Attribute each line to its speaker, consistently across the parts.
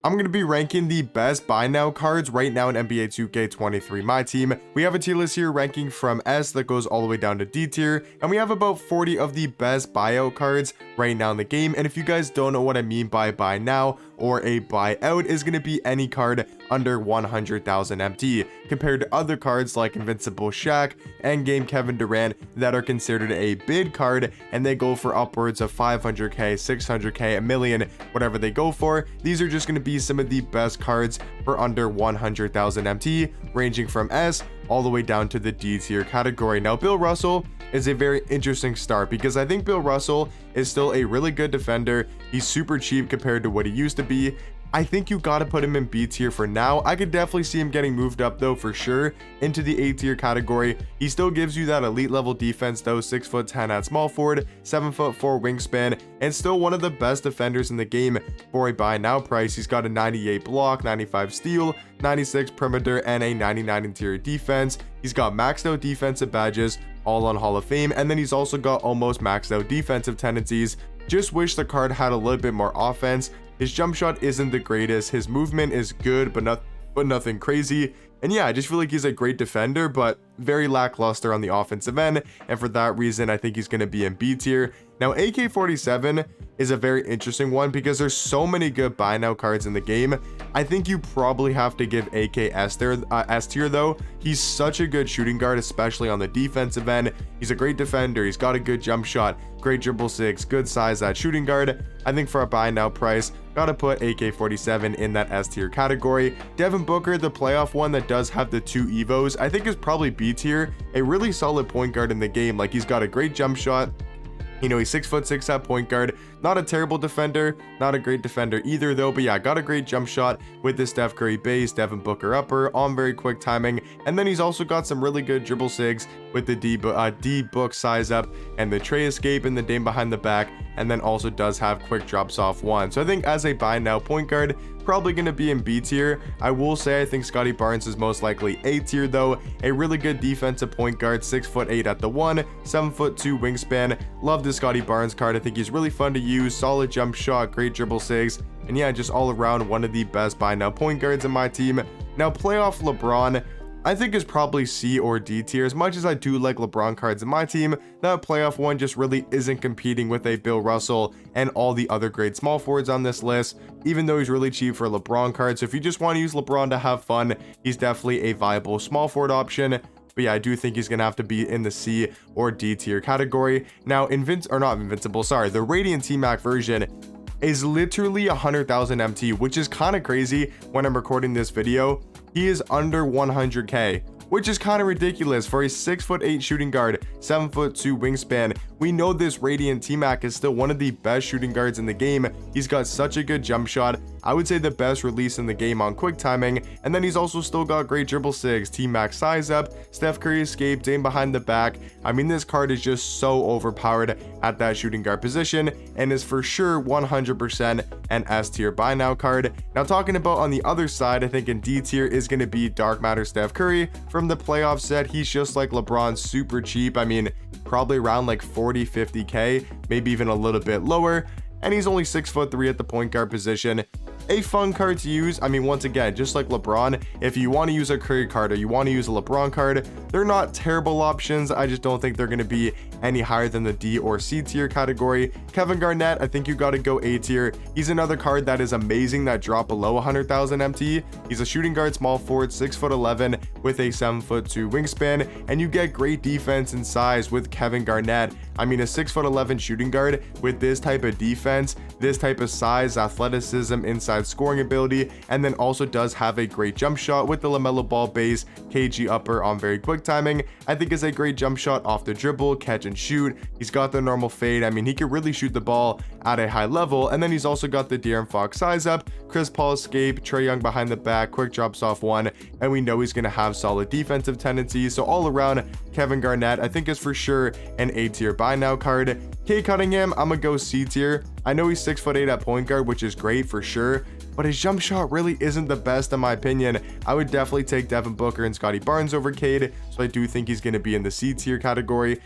Speaker 1: I'm going to be ranking the best buy now cards right now in NBA 2K23 My Team. We have a tier list here ranking from S that goes all the way down to D tier, and we have about 40 of the best buyout cards right now in the game. And if you guys don't know what I mean by buy now or a buyout, is going to be any card under 100,000 MT compared to other cards like Invincible Shaq and Game Kevin Durant that are considered a bid card, and they go for upwards of 500k, 600k, a million, whatever they go for. These are just going to be some of the best cards for under 100,000 MT, ranging from S all the way down to the D tier category. Now, Bill Russell is a very interesting start because I think Bill Russell is still a really good defender. He's super cheap compared to what he used to be. I think you gotta put him in B tier for now. I could definitely see him getting moved up though for sure into the A tier category. He still gives you that elite level defense though, 6'10" at small forward, 7'4" wingspan, and still one of the best defenders in the game for a buy now price. He's got a 98 block, 95 steal, 96 perimeter, and a 99 interior defense. He's got maxed out defensive badges, all on Hall of Fame, and then he's also got almost maxed out defensive tendencies. Just wish the card had a little bit more offense. His jump shot isn't the greatest, his movement is good but nothing crazy, and yeah, I just feel like he's a great defender but very lackluster on the offensive end, and for that reason I think he's going to be in B tier. Now, AK-47 is a very interesting one because there's so many good buy now cards in the game. I think you probably have to give AK S tier though. He's such a good shooting guard, especially on the defensive end. He's a great defender, he's got a good jump shot, great dribble six, good size at shooting guard. I think for a buy now price, gotta put AK-47 in that S tier category. Devin Booker, the playoff one that does have the 2 evos, I think is probably B tier. A really solid point guard in the game. Like, he's got a great jump shot. You know, he's 6'6" at point guard. Not a terrible defender, not a great defender either though, but yeah, got a great jump shot with the Steph Curry base, Devin Booker upper on very quick timing, and then he's also got some really good dribble sigs with the D book size up and the tray escape and the dame behind the back, and then also does have quick drops off one. So I think as a buy now point guard, probably going to be in B tier. I will say I think Scotty Barnes is most likely A tier though. A really good defensive point guard, 6'8" at the 1, 7'2" wingspan. Love the Scotty Barnes card. I think he's really fun to use, solid jump shot, great dribble sigs, and yeah, just all around one of the best buy now point guards in my team. Now, playoff LeBron, I think is probably C or D tier. As much as I do like LeBron cards in my team, that playoff one just really isn't competing with a Bill Russell and all the other great small forwards on this list, even though he's really cheap for a LeBron card. So if you just want to use LeBron to have fun, he's definitely a viable small forward option. But yeah, I do think he's going to have to be in the C or D tier category. Now, the Radiant T-Mac version is literally 100,000 MT, which is kind of crazy when I'm recording this video. He is under 100k, which is kind of ridiculous for a 6'8" shooting guard, 7'2" wingspan. We know this Radiant T-Mac is still one of the best shooting guards in the game. He's got such a good jump shot. I would say the best release in the game on quick timing, and then he's also still got great dribble sigs, T-Mac size up, Steph Curry escape, Dame behind the back. I mean, this card is just so overpowered at that shooting guard position and is for sure 100% an S tier buy now card. Now, talking about on the other side, I think in D tier is going to be Dark Matter Steph Curry from the playoff set. He's just like LeBron, super cheap. I mean, probably around like 40-50k, maybe even a little bit lower, and he's only 6'3" at the point guard position. A fun card to use. I mean, once again, just like LeBron, if you want to use a Curry card or you want to use a LeBron card, they're not terrible options. I just don't think they're going to be any higher than the D or C tier category. Kevin Garnett, I think you got to go A tier. He's another card that is amazing that dropped below 100,000 MT. He's a shooting guard, small forward, 6'11" with a 7'2" wingspan, and you get great defense and size with Kevin Garnett. I mean, a 6'11" shooting guard with this type of defense, this type of size, athleticism, inside scoring ability, and then also does have a great jump shot with the LaMelo Ball base, KG upper on very quick timing. I think is a great jump shot off the dribble, catch and shoot. He's got the normal fade. I mean, he can really shoot the ball at a high level, and then he's also got the De'Aaron Fox size up, Chris Paul escape, Trae Young behind the back, quick drops off one, and we know he's going to have solid defensive tendencies. So all around, Kevin Garnett, I think, is for sure an A tier buy now card. Cade Cunningham, I'm gonna go C tier. I know he's 6'8" at point guard, which is great for sure, but his jump shot really isn't the best in my opinion. I would definitely take Devin Booker and Scotty Barnes over Cade, so I do think he's going to be in the C tier category.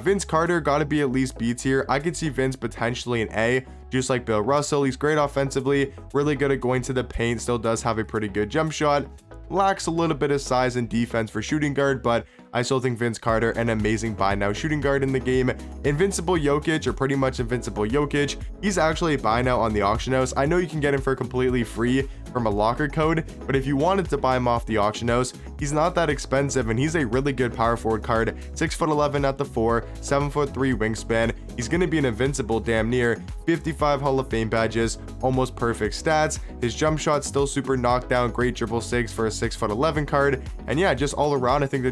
Speaker 1: Vince Carter got to be at least B tier. I could see Vince potentially an A, just like Bill Russell. He's great offensively, really good at going to the paint, still does have a pretty good jump shot, lacks a little bit of size and defense for shooting guard, but I still think Vince Carter an amazing buy now shooting guard in the game. Invincible Jokic, or pretty much invincible Jokic, he's actually a buy now on the auction house. I know you can get him for completely free from a locker code, but if you wanted to buy him off the auction house, he's not that expensive and he's a really good power forward card. 6'11" at the 4, 7'3" wingspan. He's going to be an invincible damn near, 55 Hall of Fame badges, almost perfect stats. His jump shot's still super knockdown, great dribble sigs for a 6'11" card. And yeah, just all around, I think the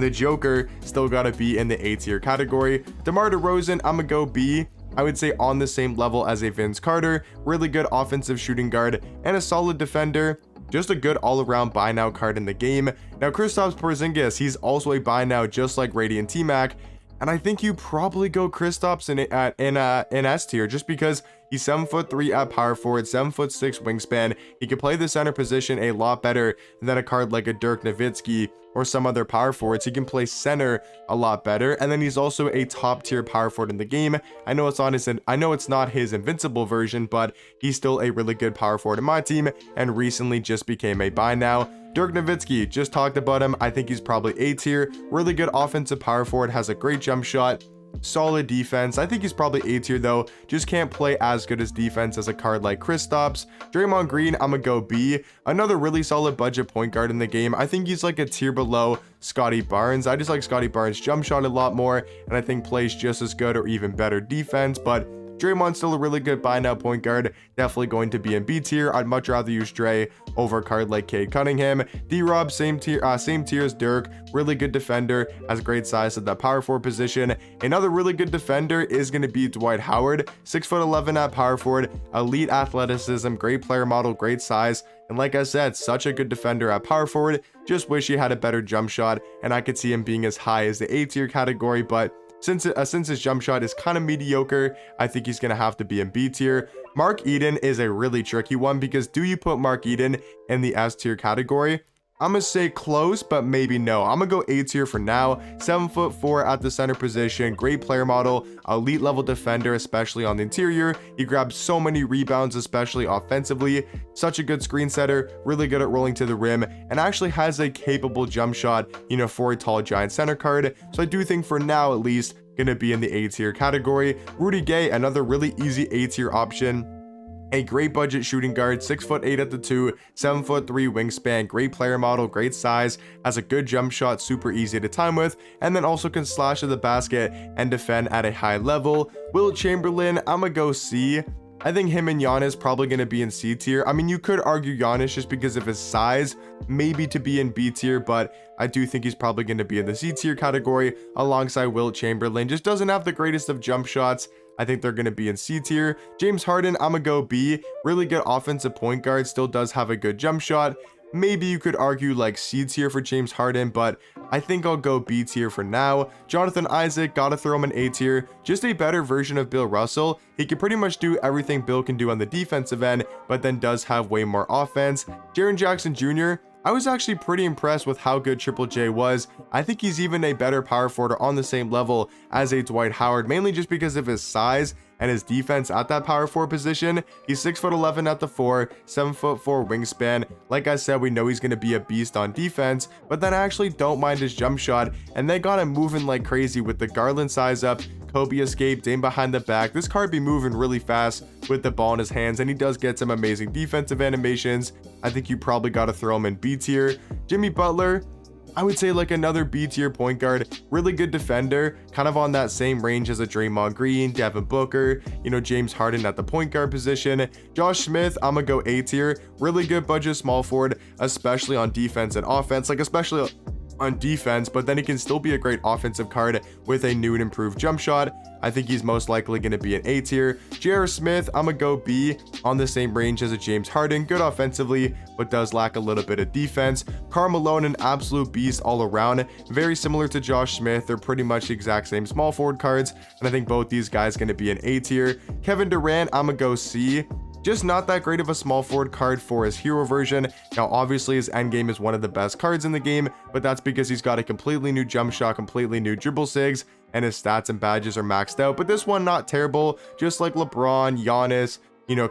Speaker 1: Joker still gotta be in the A tier category. DeMar DeRozan, I'm gonna go B. I would say on the same level as a Vince Carter. Really good offensive shooting guard and a solid defender. Just a good all-around buy now card in the game. Now Kristaps Porzingis, he's also a buy now just like Radiant T-Mac. And I think you probably go Kristaps in S tier just because he's 7'3" at power forward, 7'6" wingspan. He can play the center position a lot better than a card like a Dirk Nowitzki or some other power forwards. He can play center a lot better, and then he's also a top tier power forward in the game. I know it's not his invincible version, but he's still a really good power forward in my team, and recently just became a buy now. Dirk Nowitzki, just talked about him. I think he's probably A tier. Really good offensive power forward, has a great jump shot, solid defense. I think he's probably A tier though, just can't play as good as defense as a card like Kristaps. Draymond Green, I'm gonna go B. Another really solid budget point guard in the game. I think he's like a tier below Scotty Barnes. I just like Scotty Barnes' jump shot a lot more, and I think plays just as good or even better defense, but Draymond's still a really good buy now point guard, definitely going to be in B tier. I'd much rather use Dre over a card like Cade Cunningham. D-Rob, same tier as Dirk, really good defender, has great size at that power forward position. Another really good defender is going to be Dwight Howard, 6'11" at power forward, elite athleticism, great player model, great size, and like I said, such a good defender at power forward. Just wish he had a better jump shot, and I could see him being as high as the A tier category, but since his jump shot is kind of mediocre, I think he's going to have to be in B tier. Mark Eden is a really tricky one because do you put Mark Eden in the S tier category? I'm going to say close, but maybe no. I'm going to go A tier for now. 7'4" at the center position, great player model, elite level defender, especially on the interior. He grabs so many rebounds, especially offensively. Such a good screen setter, really good at rolling to the rim, and actually has a capable jump shot, for a tall giant center card. So I do think for now, at least, going to be in the A tier category. Rudy Gay, another really easy A tier option. A great budget shooting guard, 6'8" at the 2, 7'3" wingspan, great player model, great size, has a good jump shot, super easy to time with, and then also can slash to the basket and defend at a high level. Wilt Chamberlain, I'm gonna go C. I think him and Giannis probably going to be in C tier. I mean, you could argue Giannis just because of his size, maybe to be in B tier, but I do think he's probably going to be in the C tier category alongside Wilt Chamberlain. Just doesn't have the greatest of jump shots. I think they're going to be in C tier. James Harden, I'm going to go B. Really good offensive point guard, still does have a good jump shot. Maybe you could argue like C tier for James Harden, but I think I'll go B tier for now. Jonathan Isaac, gotta throw him in A tier. Just a better version of Bill Russell. He can pretty much do everything Bill can do on the defensive end, but then does have way more offense. Jaren Jackson Jr., I was actually pretty impressed with how good Triple J was. I think he's even a better power forward on the same level as a Dwight Howard, mainly just because of his size and his defense at that power forward position. He's 6'11" at the 4, 7'4" wingspan. Like I said, we know he's going to be a beast on defense, but then I actually don't mind his jump shot, and they got him moving like crazy with the Garland size up, Kobe escape, Dame behind the back. This card be moving really fast with the ball in his hands, and he does get some amazing defensive animations. I think you probably got to throw him in B tier. Jimmy Butler, I would say like another B tier point guard, really good defender, kind of on that same range as a Draymond Green, Devin Booker, James Harden at the point guard position. Josh Smith, I'm gonna go A tier, really good budget small forward, especially on defense and offense, especially on defense, but then he can still be a great offensive card with a new and improved jump shot. I think he's most likely going to be an A tier. J.R. Smith, I'm gonna go B, on the same range as a James Harden, good offensively, but does lack a little bit of defense. Karl Malone, an absolute beast all around, very similar to Josh Smith. They're pretty much the exact same small forward cards, and I think both these guys going to be an A tier. Kevin Durant, I'm gonna go C. just not that great of a small forward card for his hero version. Now obviously his endgame is one of the best cards in the game, but that's because he's got a completely new jump shot, completely new dribble sigs, and his stats and badges are maxed out. But this one, not terrible, just like LeBron, Giannis,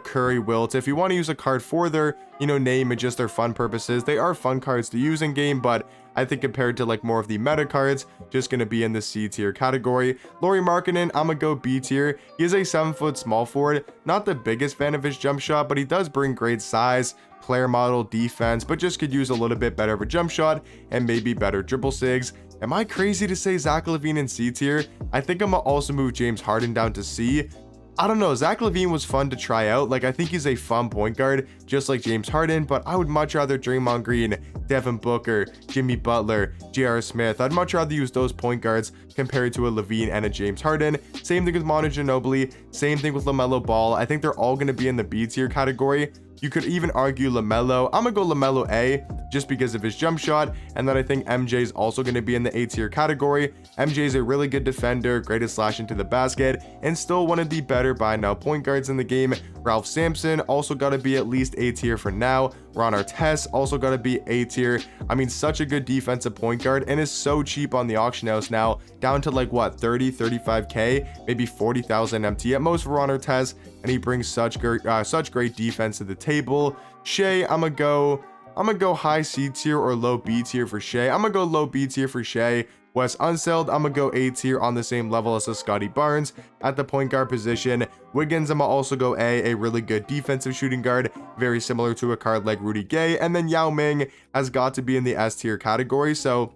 Speaker 1: Curry, Wilt. If you want to use a card for their, name and just their fun purposes, they are fun cards to use in game, but I think compared to like more of the meta cards, just going to be in the C tier category. Lauri Markkanen, I'm gonna go B tier. He is a 7-foot small forward, not the biggest fan of his jump shot, but he does bring great size, player model, defense, but just could use a little bit better of a jump shot and maybe better dribble sigs. Am I crazy to say Zach LaVine in C tier? I think I'm gonna also move James Harden down to C. I don't know, Zach LaVine was fun to try out. Like, I think he's a fun point guard, just like James Harden, but I would much rather Draymond Green, Devin Booker, Jimmy Butler, J.R. Smith. I'd much rather use those point guards compared to a LaVine and a James Harden. Same thing with Manu Ginobili, same thing with LaMelo Ball. I think they're all going to be in the B tier category. You could even argue LaMelo. I'm gonna go LaMelo A just because of his jump shot, and then I think MJ is also going to be in the A tier category. MJ is a really good defender, greatest slash into the basket, and still one of the better buy now point guards in the game. Ralph Sampson also got to be at least A tier for now. Ron Artest also got to be A tier. I mean, such a good defensive point guard, and is so cheap on the auction house now, down to like what, 35k, maybe 40,000 MT at most for Ron Artest, and he brings such great defense to the table. Shea, I'm gonna go high C tier or low B tier for Shea. I'm gonna go low B tier for Shea. Wes Unseld, I'm gonna go A tier on the same level as a Scotty Barnes at the point guard position. Wiggins, I'm gonna also go A really good defensive shooting guard, very similar to a card like Rudy Gay. And then Yao Ming has got to be in the S tier category. So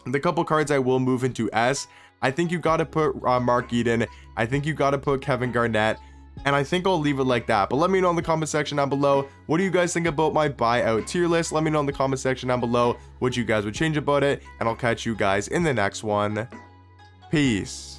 Speaker 1: the couple cards I will move into S, I think you got to put Mark Eden. I think you got to put Kevin Garnett. And I think I'll leave it like that. But let me know in the comment section down below, what do you guys think about my buyout tier list? Let me know in the comment section down below what you guys would change about it. And I'll catch you guys in the next one. Peace.